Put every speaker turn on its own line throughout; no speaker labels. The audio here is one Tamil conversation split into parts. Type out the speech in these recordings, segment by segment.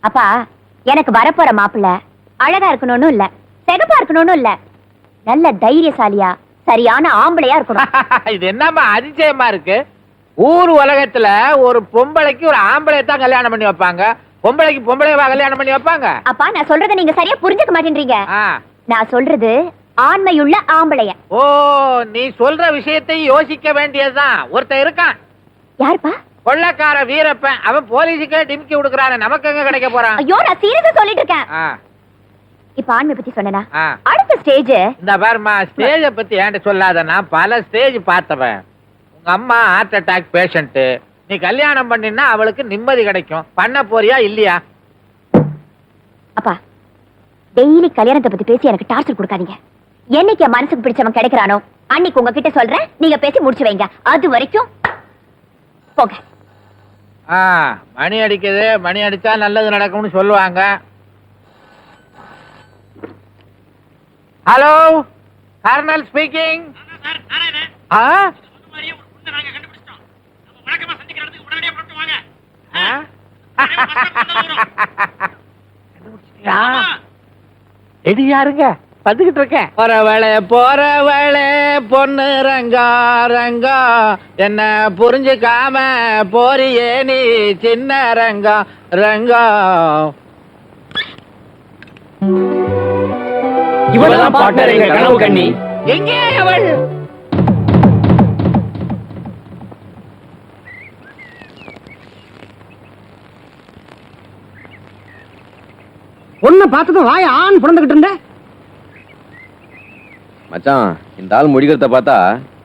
அப்பா, எனக்கு வரப்போற மாப்பிள்ள அழகா இருக்கணும்னு இல்ல, சிகப்பா இருக்கணும்னு இல்ல, நல்ல தைரியசாலியா சரியான ஆம்பளையா இருக்கணும்.
இது என்னமா அதிசயமா இருக்கு? ஊர் உலகத்துல ஒரு பொம்பளைக்கு ஒரு ஆம்பளை தான் கல்யாணம் பண்ணி வைப்பாங்க, பொம்பளைக்கு பொம்பளைவா கல்யாணம் பண்ணி வைப்பாங்க?
அப்பா, நான் சொல்றதை நீங்க சரியா புரிஞ்சுக்க மாட்டேன்றீங்க. நான் சொல்றது ஆண்மையுள்ள ஆம்பளைய.
ஓ, நீ சொல்ற விஷயத்தை யோசிக்க வேண்டியதுதான். ஒருத்தன் இருக்கான்.
யாருப்பா?
கொள்ளக்கார வீரப்பன். அவன் போலீஸுக்கே டிமிக்கி கொடுக்கறானே, நமக்கு எங்க கிடைக்க போறான்?
ஐயோ, நான் சீரியஸா சொல்லிட்டு இருக்கேன். இப்ப ஆண்மை பத்தி சொன்னா அடுத்த ஸ்டேஜ்
இந்த பாருமா, ஸ்டேஜ பத்தி ஏன்ட்ட சொல்லாத, நான் பல ஸ்டேஜ் பார்த்தவன். உங்க அம்மா ஹார்ட் அட்டாக் பேஷண்ட், நீ கல்யாணம் பண்ணினா அவளுக்கு நிம்மதி கிடைக்கும். பண்ண போறியா இல்லையா?
அப்பா, டெய்லி கல்யாணத்தை பத்தி பேசி எனக்கு டார்ச்சர் கொடுக்காதீங்க. என்னைக்கு என் மனசுக்கு பிடிச்சவன் கிடைக்கிறானோ அன்னைக்கு உங்ககிட்ட சொல்றேன், நீங்க பேசி முடிச்சு வைங்க. அது வரைக்கும் போங்க.
மணி அடிக்குது, மணி அடிச்சா நல்லது நடக்கும்னு சொல்லுவாங்க. Hello, colonel speaking. யாருங்க வந்துகிட்டு இருக்கேன். போறவளே பொண்ணு ரங்கா ரங்கா, என்ன புரிஞ்சுக்காம போறியே நீ சின்ன ரங்கா ரங்கா.
இவளதான் பார்ட்னர் எங்க கனவு கண்ணி.
எங்கே அவள்?
பொண்ணை பார்த்ததும் வாய ஆண் புறந்துகிட்டு இருந்த
மச்சான். இந்த ஆள் முடிக்கிறத பார்த்தா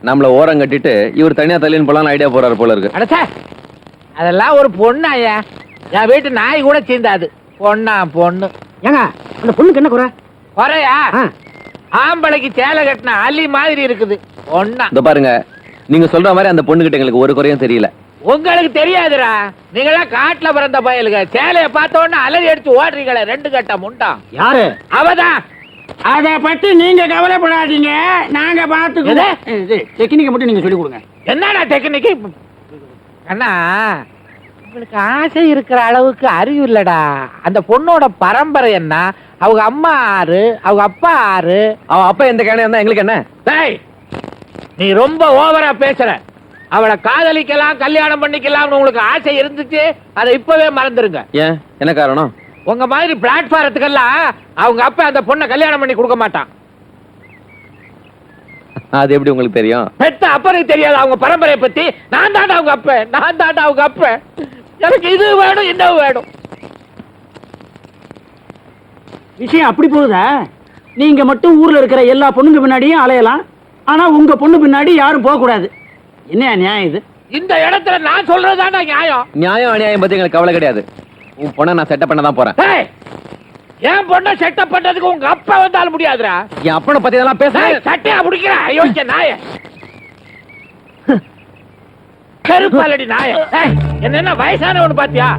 நம்மள ஓரம் கட்டிட்டு இவர் தனியா தள்ளின்னு போலான்னு ஐடியா போறாரு போல இருக்கு.
அடச்சே, அதெல்லாம் ஒரு பொண்ணு ஐயா. என் வீட்டு நாய் கூட சீந்தாது. பொண்ணா பொண்ணு.
ஏங்க, அந்த பொண்ணுக்கு என்ன குறை?
குறையா? ஆம்பளைக்கு சேலை கட்டின அலி மாதிரி இருக்குது. பொண்ணா?
இந்த பாருங்க, நீங்க சொல்ற மாதிரி அந்த பொண்ணு கிட்ட எங்களுக்கு ஒரு குறையும் தெரியல.
உங்களுக்கு தெரியாதுடா, நீங்களா காட்டுல பிறந்த பயலுங்க. சேலைய பார்த்த உடனே அலறி அடிச்சு ஓடுறீங்களே, ரெண்டு கட்ட முண்டா.
யாரு?
அவதான்.
அத பத்தி நீங்க கவலைப்படாதீங்க, நாங்க பாத்துக்கிறோம். டெக்னிக்க மட்டும் நீங்க சொல்லி கொடுங்க.
என்னடா டெக்னிக்? அண்ணா, உங்களுக்கு ஆசை இருக்கிற அளவுக்கு அறிவு இல்லடா. அந்த பொண்ணோட பரம்பரை என்ன, அவங்க அம்மா ஆறு, அவங்க அப்பா ஆறு.
அவன் அப்பா எந்த கேனையா இருந்தா எங்களுக்கு என்ன?
டேய், நீ ரொம்ப ஓவரா பேசுற. அவளை காதலிக்கலாம், கல்யாணம் பண்ணிக்கலாம்னு உங்களுக்கு ஆசை இருந்துச்சு, அதை இப்பவே மறந்துருங்க.
ஏன், என்ன காரணம்?
உங்க மாதிரி பிளாட்பாரத்துக்கெல்லாம் அவங்க அப்பா அந்த பொண்ணை கல்யாணம் பண்ணி கொடுக்க மாட்டான்.
அது எப்படி உங்களுக்கு தெரியும்?
பெத்த அப்பனுக்கு தெரியாது அவங்க பரம்பரையை பத்தி. நான் தாண்டா அவங்க அப்ப, நான் தாண்டா அவங்க அப்ப. எனக்கு இது வேணும், இன்னும் வேணும்.
விஷயம் அப்படி போகுதா? நீங்க மட்டும் ஊர்ல இருக்கிற எல்லா பொண்ணுங்க பின்னாடியும் அலையலாம், ஆனா உங்க பொண்ணு பின்னாடி யாரும் போக கூடாது. என்ன நியாயம் இது?
இந்த இடத்துல நான் சொல்றதுதான்டா நியாயம்.
நியாயம் அநியாயம் பத்தி எங்களுக்கு கவலை கிடையாது. உன் பொண்ணை நான் செட்டப் பண்ண தான் போறேன்.
என் பொண்ணை செட்டப் பண்றதுக்கு உங்க அப்பா வந்தாலும் முடியாதுடா.
என் அப்பனை பத்தி இதெல்லாம் பேச
சட்டையா முடிக்கிற யோசிச்ச நாய, கருப்பாலடி நாய. என்ன வயசானவனு பாத்தியா?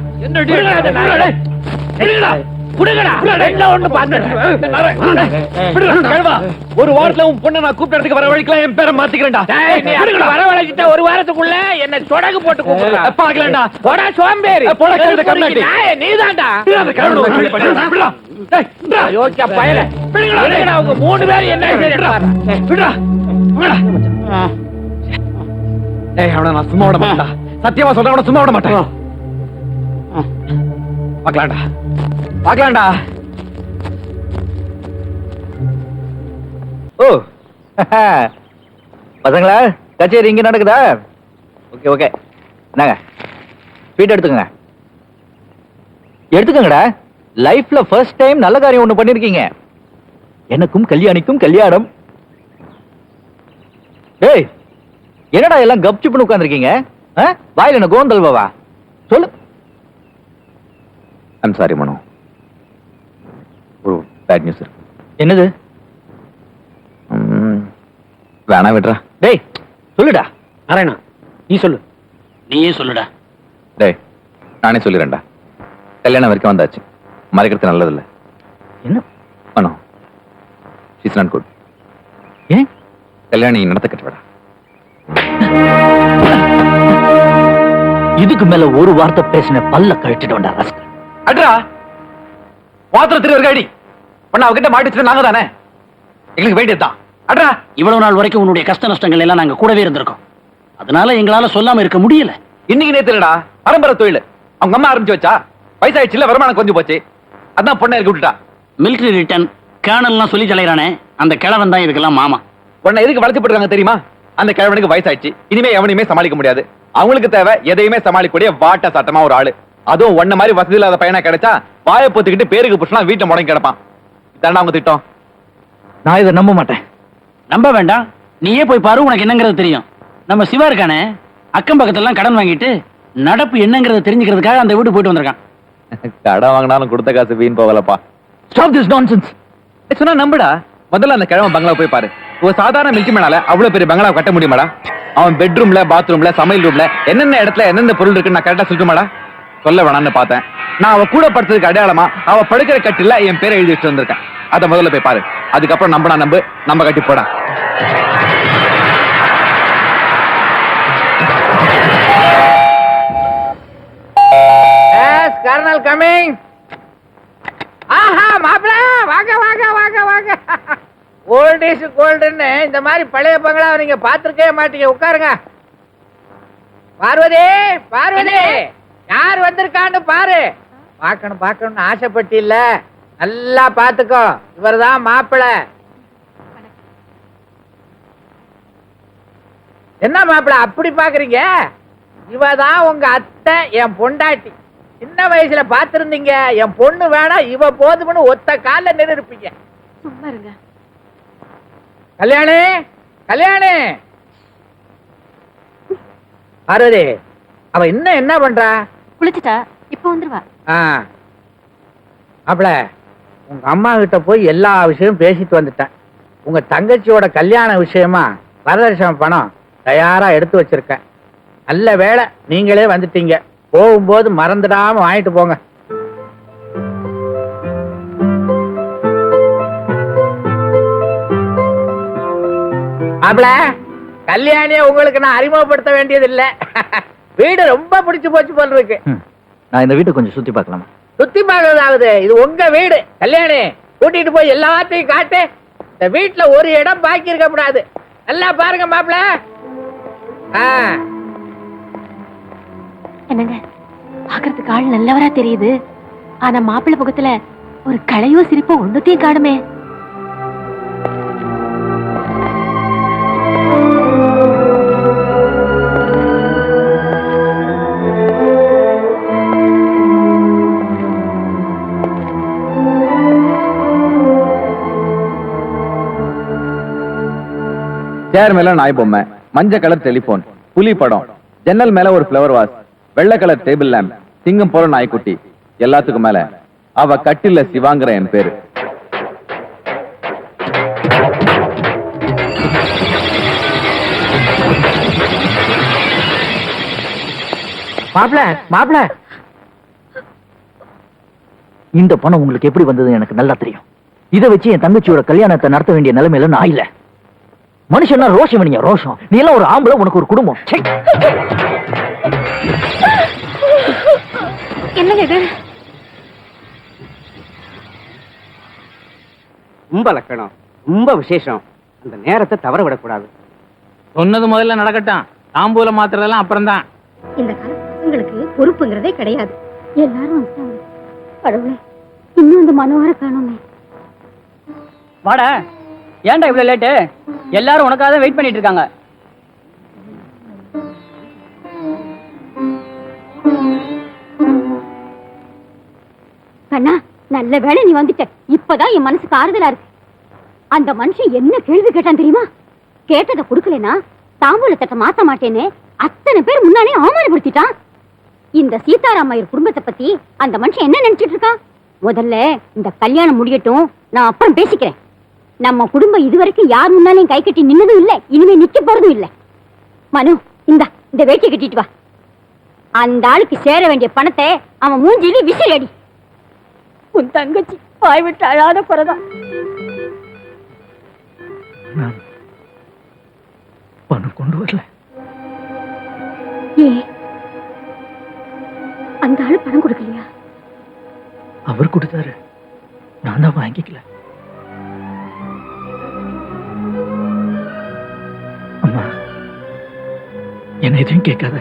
ஒரு வாரத்துல உன் பொண்ணை நான் கூப்பிட்டதுக்கு வர வழிக்கலாம் என் பேரை மாத்திக்கிறேன்டா.
வர வழிக்கிட்ட ஒரு வாரத்துக்குள்ள என்ன சொடகு போட்டு
பாக்கலடா.
போடா சோம்பேறி, நீதான்டா. யோசிச்ச பயல அவங்க 3 பேரும் என்ன
அவனை நான் சும்மா விட மாட்டேன். சத்தியமா சொல்றேன், அவனை சும்மா விட மாட்டேன். பாக்கலாம்டா, பாக்கலாம்டா.
ஓ பசங்களா, கச்சேரி இங்க நடக்குதா? ஓகே ஓகே, என்னங்க ஸ்வீட் எடுத்துக்கங்க. எடுத்துக்கங்கடா. லைஃப்ல ஃபர்ஸ்ட் டைம் நல்ல காரியம் ஒண்ணு பண்ணிருக்கீங்க. எனக்கும் கல்யாணிக்கும் கல்யாணம். டேய், என்னடா எல்லாம் கப்சுப்புன்னு உட்கார்ந்திருக்கீங்க? வாயில என்ன கோந்தல் பாவா? சொல்லு.
ஐம் சாரி மனோ, ஒரு பேட் நியூஸ் இருக்கு.
என்னது?
வேணா விடுறா.
டேய் சொல்லுடா.
நாராயணா, நீ சொல்லு. நீயே சொல்லுடா.
டேய், நானே சொல்லிடுறேன்டா. கல்யாணம் வரைக்கும் வந்தாச்சு, மறைக்கிறது நல்லதில்லை.
என்ன
மனோ, ஷீஸ் நாட் குட்.
ஏன்?
கல்யாணி நடத்த கட்டுவிடா.
இதுக்கு மேல ஒரு வார்த்தை பேசின பல்ல கழிச்சிட்டோம்டா ராஸ்கல்.
அட்ரா,
பாத்திரம் திரு இருக்காடி பண்ண அவகிட்ட மாட்டிச்சு நாங்க தானே எங்களுக்கு வேண்டியதுதான் அட்ரா.
இவ்வளவு நாள் வரைக்கும் உன்னுடைய கஷ்ட நஷ்டங்கள் எல்லாம் நாங்க கூடவே இருந்திருக்கோம். அதனால எங்களால சொல்லாம இருக்க முடியல.
இன்னைக்கு நேத்துலடா பரம்பரை தொழில் அவங்க அம்மா ஆரம்பிச்சு வச்சா வயசாயிடுச்சுல வருமானம் கொஞ்சம் போச்சு அதான் பொண்ணை இறக்கி விட்டுட்டா.
மிலிட்டரி ரிட்டர்ன் கேர்னல்லாம் சொல்லி தலைறானே அந்த கிழவன் தான் இதுக்கெல்லாம் மாமா.
உன்னை எதுக்கு வளர்த்துப்பட்டுருக்காங்க தெரியுமா? அந்த கிழவனுக்கு வயசாயிடுச்சு, இனிமே எவனையுமே சமாளிக்க முடியாது. அவங்களுக்கு தேவை எதையுமே சமாளிக்கக்கூடிய வாட்ட சாட்டமா ஒரு ஆளு. அதுவும் ஒன்ன மாதிரி வசதி இல்லாத பையனா கிடைச்சா வாயை பொத்துக்கிட்டு பேருக்கு புடிச்சா வீட்டை முடங்கி கிடப்பான். இதாண்டா அவங்க திட்டம்.
நான் இதை நம்ப மாட்டேன்.
நம்ப வேண்டாம், நீயே போய் பாரு, உனக்கு என்னங்கிறது தெரியும். நம்ம சிவா இருக்கானே, அக்கம் பக்கத்தெல்லாம் கடன் வாங்கிட்டு நடப்பு என்னங்கிறத தெரிஞ்சுக்கிறதுக்காக அந்த வீடு போயிட்டு வந்திருக்கான்.
கடன் வாங்கினாலும் கொடுத்த காசு வீண் போகலப்பா.
Stop this nonsense.
சொன்னா நம்புடா. முதல்ல அந்த கிழவன் பங்களா போய் பாரு. ஒரு சாதாரண மில்கி மேனால அவ்வளவு பெரிய பங்களா கட்ட முடியுமாடா? அவன் பெட்ரூம்ல, பாத்ரூம்ல, சமையல் ரூம்ல என்னென்ன இடத்துல என்னென்ன பொருள் இருக்குன்னு நான் கரெக்டா சொல்லுமாடா? சொல்ல வேணாம்னு பார்த்தேன். நான் அவ கூட படுத்ததுக்கு அடையாளமா அவ படுக்கிற கட்டில என் பேரை எழுதி வச்சு வந்திருக்கேன். அதை முதல்ல போய் பாரு. அதுக்கப்புறம் நம்பனா நம்பு, நம்ம கட்டி போடா.
Kernel coming. ஆஹா மாப்பிள, வாங்க வாங்க வாங்க வாங்க. ஓல்ட் இஸ் கோல்டுன்னு இந்த மாதிரி பழைய பங்களா நீங்க பாத்துருக்கவே மாட்டீங்க. உட்காருங்க. பார்வதி, பார்வதி, யார் வந்திருக்கான்னு பாரு. பார்க்கணும் பார்க்கணும்னு ஆசைப்பட்டு இல்ல, நல்லா பாத்துக்கோ. இவர்தான் மாப்பிள. என்ன மாப்பிள அப்படி பாக்குறீங்க? இவதான் உங்க அத்தை, என் பொண்டாட்டி. சின்ன வயசுல பாத்திருந்தீங்க. என் பொண்ணு வேணா, இவ போதும்னு ஒத்த கால நின்று இருப்பீங்க.
சும்மா இருங்க.
கல்யாணி, கல்யாணி. பார்வதி, அவ இன்னும் என்ன பண்றா?
குளிச்சுட்டா, இப்ப வந்துருவா.
மாப்பிள, உங்க அம்மா கிட்ட போய் எல்லா விஷயமும் பேசிட்டு வந்துட்டேன். உங்க தங்கச்சியோட கல்யாண விஷயமா வரதட்சணை பணம் தயாரா எடுத்து வச்சிருக்கேன். நல்ல வேளை நீங்களே வந்துட்டீங்க. போகும்போது மறந்துடாம வாங்கிட்டு போங்க. மாப்பிள, கல்யாணிய உங்களுக்கு நான் அறிமுகப்படுத்த வேண்டியது இல்ல. வீடு ரொம்ப பிடிச்சு போச்சு போல இருக்கு.
நான் இந்த வீட்டை கொஞ்சம் சுத்தி பார்க்கலாமா?
சுத்தி பார்க்கறதாவது? இது உங்க வீடு. கல்யாணி கூட்டிட்டு போய் எல்லாத்தையும் காட்டு. இந்த வீட்டுல ஒரு இடம் பாக்கி இருக்க கூடாது. நல்லா பாருங்க மாப்பிள.
என்னங்க, பாக்குறதுக்கு ஆள் நல்லவரா தெரியுது. ஆனா மாப்பிள்ளை முகத்துல ஒரு களையோ சிரிப்போ ஒண்ணுத்தையும் காணுமே.
சேர் மேல நாய் பொம்மை, மஞ்சள் கலர் டெலிபோன், புலி படம், ஜன்னல் மேல ஒரு ஃப்ளவர் வாஸ், வெள்ளை கலர் டேபிள் லேம்ப், சிங்கம் போல நாய்க்குட்டி, எல்லாத்துக்கும் மேல அவ கட்டில சிவாங்கிற என் பேரு.
மாப்பிள, மாப்பிள,
இந்த பணம் உங்களுக்கு எப்படி வந்தது எனக்கு நல்லா தெரியும். இதை வச்சு என் தங்கச்சியோட கல்யாணத்தை நடத்த வேண்டிய நிலைமையில நான் இல்ல. மனுஷன்னா ரோஷம் வேணியா ரோஷம். நீ எல்லாம் ஒரு ஆம்பளை, உனக்கு ஒரு குடும்பம்.
என்னங்க இது?
ரொம்ப லட்சணம், ரொம்ப விசேஷம். அந்த நேரத்தை தவற விடக்கூடாது.
சொன்னது முதல்ல நடக்கட்டும். தாம்பூல மாத்திரதெல்லாம் அப்புறம் தான்.
இந்த கால பசங்களுக்கு பொறுப்புங்கிறதே கிடையாது. எல்லாரும் வந்துட்டாங்க. கடவுளே, இன்னும் இந்த மனோகர காணோமே.
வாடா, ஏன்டா இவ்வளவு லேட்டு? எல்லாரும் உனக்காக தான் வெயிட் பண்ணிட்டு இருக்காங்க.
கண்ணா, நல்ல வேளை நீ வந்துட்ட. இப்பதான் என் மனசுக்கு ஆறுதலா இருக்கு. அந்த மனுஷன் என்ன கேள்வி கேட்டான் தெரியுமா? கேட்டதை கொடுக்கலனா தாம்பூலத்தட்ட மாத்த மாட்டேன்னு அத்தனை பேர் முன்னாலே அவமானப்படுத்திட்டான். இந்த சீதாராமையர் குடும்பத்தை பத்தி அந்த மனுஷன் என்ன நினைச்சிட்டு இருக்கான்? முதல்ல இந்த கல்யாணம் முடியட்டும், நான் அப்புறம் பேசிக்கிறேன். நம்ம குடும்பம் இதுவரைக்கும் யார் முன்னாலையும் கை கட்டி நின்னதும் இல்ல, இனிமே நிக்க போறதும் இல்ல. மனு, இந்த வேட்டியை கட்டிட்டு வா. அந்த ஆளுக்கு சேர வேண்டிய பணத்தை அவன் மூஞ்சிலே விசில் அடி. உன் தங்கச்சி வாய் விட்டு அழாத குறைதான்.
பணம் கொண்டு வரல.
ஏ, அந்த ஆளு பணம் கொடுக்கலையா?
அவர் கொடுத்தாரு.
நான் தான் வாங்கிக்கல. அம்மா, என்ன எதையும் கேட்காத.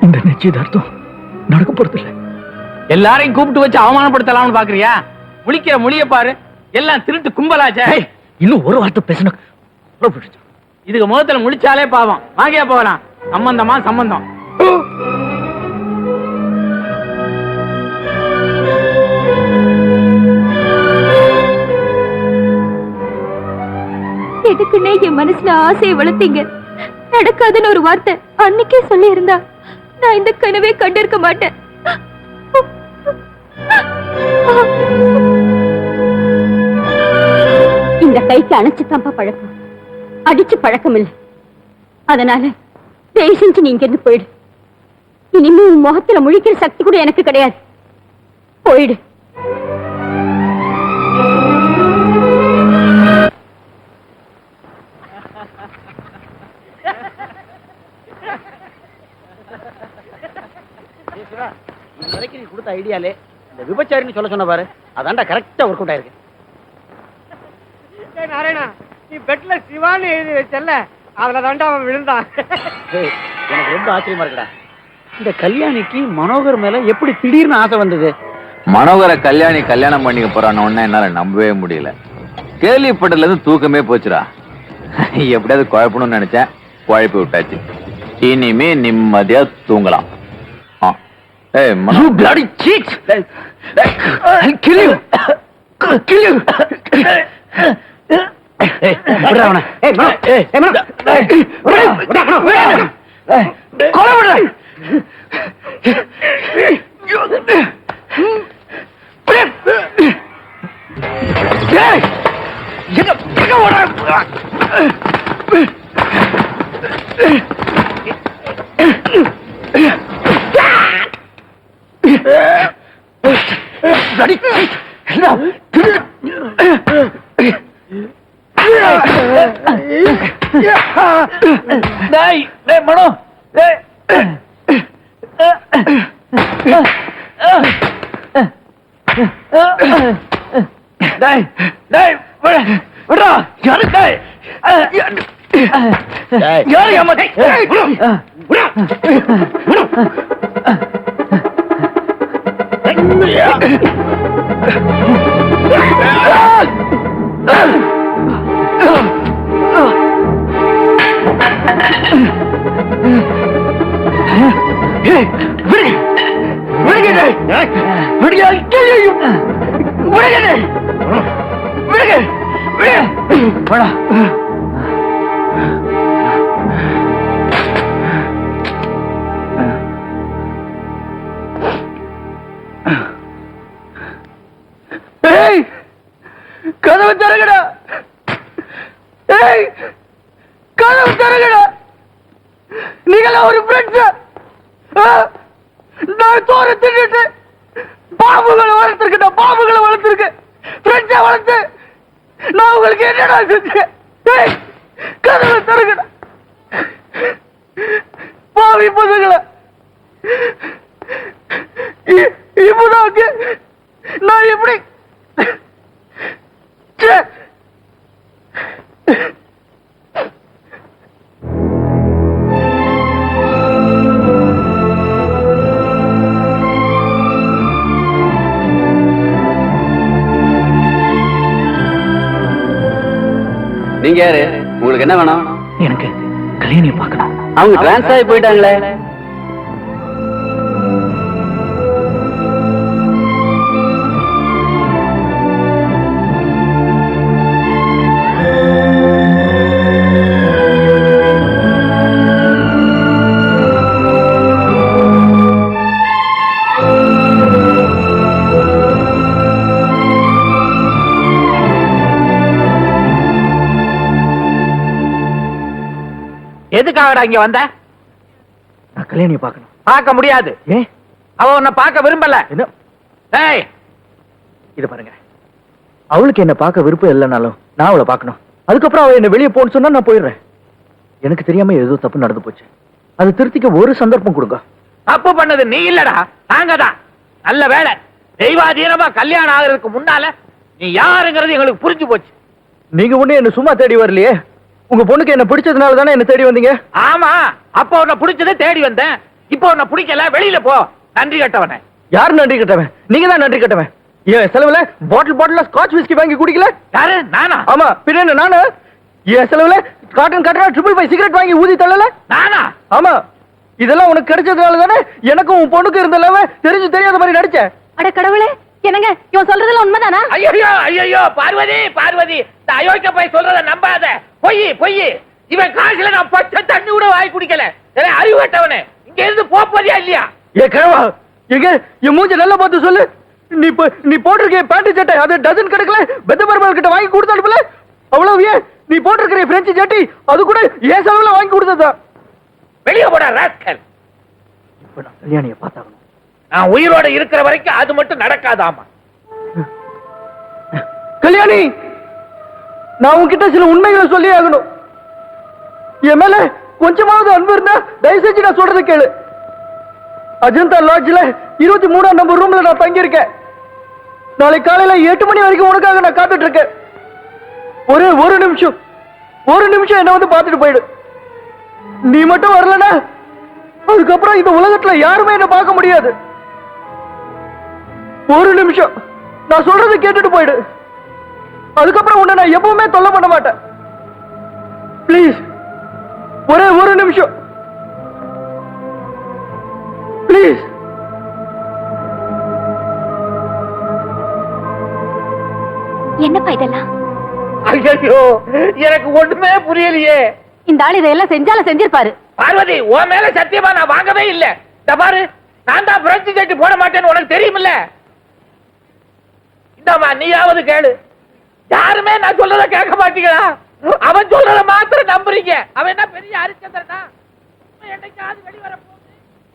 இந்த நிச்சயதார்த்தம் நடக்க போறதில்லை.
எல்லாரையும் கூப்பிட்டு வச்சு அவமானப்படுத்தலாம்னு பாக்குறியா? முழிக்கிற மொழிய பாரு, எல்லாம் திருட்டு கும்பலாச்சே.
இன்னும் ஒரு வார்த்தை பேசணும்.
இதுக்கு முகத்துல முழிச்சாலே பாவம். வாங்கியா போகலாம். சம்பந்தமா சம்பந்தம்.
எதுக்குன்னே என் மனசுல ஆசையை வளர்த்தீங்க. நடக்காதுன்னு ஒரு வார்த்தை அன்னைக்கே சொல்லி இருந்தா நான் இந்த கனவே கண்டிருக்க மாட்டேன். இந்த கைக்கு அணைச்சுதான்ப்பா பழக்கம், அடிச்சு பழக்கம் இல்லை. அதனால தயவு செஞ்சு நீங்க இருந்து போயிடு. இனிமே உன் முகத்துல முழிக்கிற சக்தி கூட எனக்கு கிடையாது. போயிடு.
இதுவரைக்கும் நீ கொடுத்த ஐடியாலே இந்த விபச்சாரின்னு சொல்ல சொன்ன பாரு, அதான்டா கரெக்டா ஒர்க் அவுட் ஆயிருக்கு.
நாராயணா, நீ பெட்ல சிவான்னு எழுதி வச்சல்ல, அதுல தாண்டா அவன் விழுந்தான்.
எனக்கு ரொம்ப ஆச்சரியமா இருக்குடா. இந்த கல்யாணிக்கு மனோகர் மேல எப்படி திடீர்னு ஆசை வந்தது?
மனோகரை கல்யாணி கல்யாணம் பண்ணிக்க போறான்னு ஒன்னு என்னால நம்பவே முடியல. கேள்விப்பட்டதுல இருந்து தூக்கமே போச்சுடா. எப்படியாவது குழப்பணும்னு நினைச்சேன், குழப்பி விட்டாச்சு. இனிமே நிம்மதியா தூங்கலாம். Hey, Mano.
You bloody cheat! I'll kill you! Kill you!
Hey, விடுடா அவனை. Hey, Mano. Hey, Mano. விடுடா, Mano.
கொலை விடுடா! Hey! எங்க ஓடுற? Bloody cheat! Now, kill you! Hey, hey, Mano! Hey! Hey, hey, விடுடா! யாரு டேய்? யாரு ஏமா? டேய், விடுடா! கதவு தரங்கடா! கதவு தரங்கடா! நீங்களாம் ஒரு ஃப்ரெண்ட்ஸ். நான் தோற தின்னுட்டு பாம்புகளை வளர்த்துருக்கேன். ஃப்ரெண்ட்ஸை வளர்த்து நான் உங்களுக்கு என்னடா செஞ்சேன்? கதவு தரங்கடா! பாவி பசங்களா! இப்போதான் நான் எப்படி
நீங்க யாரு? உங்களுக்கு என்ன வேணும்?
எனக்கு கல்யாணியை பார்க்கணும்.
அவங்க டிரான்ஸ்ஃபர் ஆகி போயிட்டாங்களே.
எதுக்காகடா இங்க வந்த?
நான் கல்யாணியை பார்க்கணும்.
பார்க்க முடியாது.
ஏன்?
அவ உன்னை பார்க்க விரும்பல.
என்ன?
ஏய்,
இது பாருங்க, அவளுக்கு என்ன பார்க்க விருப்பம் இல்லைனாலும் நான் அவளை பார்க்கணும். அதுக்கப்புறம் அவ என்ன வெளியே போன்னு சொன்னா நான் போயிடுறேன். எனக்கு தெரியாம ஏதோ தப்பு நடந்து போச்சு. அது திருத்திக்க ஒரு சந்தர்ப்பம் கொடுங்க.
தப்பு பண்ணது நீ இல்லடா, நாங்க தான். நல்ல வேலை தெய்வாதீனமா கல்யாணம் ஆகிறதுக்கு முன்னால நீ யாருங்கிறது எங்களுக்கு புரிஞ்சு போச்சு.
நீங்க ஒண்ணு என்ன சும்மா தேடி வரலையே. உங்க பொண்ணுக்கு என்ன பிடிச்சதுனால தானே என்ன தேடி வந்தீங்க.
ஆமா, அப்ப உன்னை பிடிச்சதே தேடி வந்தேன். இப்போ உன்னை பிடிக்கல, வெளியில போ. நன்றி கட்டவனே.
யார் நன்றி கட்டவன்? நீங்க தான் நன்றி கட்டவன். என் செலவுல பாட்டில் ஸ்காட்ச் விஸ்கி வாங்கி குடிக்கல.
யாரு? நானா?
ஆமா, பின்ன என்ன நானு? என் செலவுல காட்டன் 555 சிகரெட் வாங்கி ஊதி தள்ளல.
நானா?
ஆமா, இதெல்லாம் உனக்கு கிடைச்சதுனால தானே எனக்கும் உன் பொண்ணுக்கு இருந்த லவ் தெரிஞ்சு தெரியாத மாதிரி நடிச்ச.
அட கடவுளே, என்னங்க இவன் சொல்றதெல்லாம் உண்மைதானா?
ஐயோ ஐயோ, பார்வதி பார்வதி, இந்த அயோக்கிய போய் சொல்றத நம்பாத. பொய் பொய். இவன் காசுல நான் பச்சை தண்ணி கூட வாங்கி குடிக்கல. அறிவு கட்டவனே, இங்க இருந்து போறியா இல்லையா?
ஏ கிழவா, எங்க என் மூஞ்ச நல்லா பார்த்து சொல்லு. நீ போட்டிருக்க பேண்ட் சட்டை அது டசன் கணக்குல பெத்த பெருமாள் கிட்ட வாங்கி கொடுத்து அனுப்பல. அவ்வளவு ஏன் நீ போட்டிருக்கிற பிரெஞ்சு சட்டி அது கூட ஏன் செலவுல வாங்கி கொடுத்ததா?
வெளியே போடா ராஸ்கல்.
இப்ப நான் கல்யாணியை பார்த்தாகணும்.
நான் உயிரோட இருக்கிற வரைக்கும் அது மட்டும் நடக்காதாமா.
கல்யாணி, நான் உன்கிட்ட சில உண்மைகளை சொல்லி ஆகணும். என் மேல கொஞ்சமாவது அன்பு இருந்தா தயவு செஞ்சு நான் சொல்றதை கேளு. அஜந்தா லாட்ஜ்ல 23ஆம் நம்பர் ரூம்ல நான் தங்கி இருக்கேன். நாளை காலையில 8 மணி வரைக்கும் உனக்காக நான் காத்துட்டு இருக்கேன். ஒரு நிமிஷம் என்ன வந்து பார்த்துட்டு போயிடு. நீ மட்டும் வரலனா அதுக்கப்புறம் இந்த உலகத்துல யாருமே என்ன பார்க்க முடியாது. ஒரு நிமிஷம் நான் சொல்றதை கேட்டுட்டு போயிடு. அதுக்கப்புறம் உன்னை நான் எப்பவுமே தொல்லை பண்ண மாட்டேன். பிளீஸ், ஒரு நிமிஷம் பிளீஸ்.
என்னப்பா இதெல்லாம்?
ஐயோ, எனக்கு ஒண்ணுமே புரியலையே.
இந்த ஆள் இதெல்லாம் செஞ்சிருப்பாரு.
பார்வதி, உன் மேல சத்தியமா நான் வாங்கவே இல்ல. பாரு, நான் தான் பிரெஞ்சு சட்டி போட மாட்டேன்னு உனக்கு தெரியுமில்ல. இந்தமா நீயாவது கேளு. யாருமே நான் சொல்றத கேட்க மாட்டீங்களா? அவன் சொல்றத மாத்திரம் நம்புறீங்க. அவன் என்ன பெரிய ஹரிச்சந்திரனா? என்னைக்காவது வெளிவர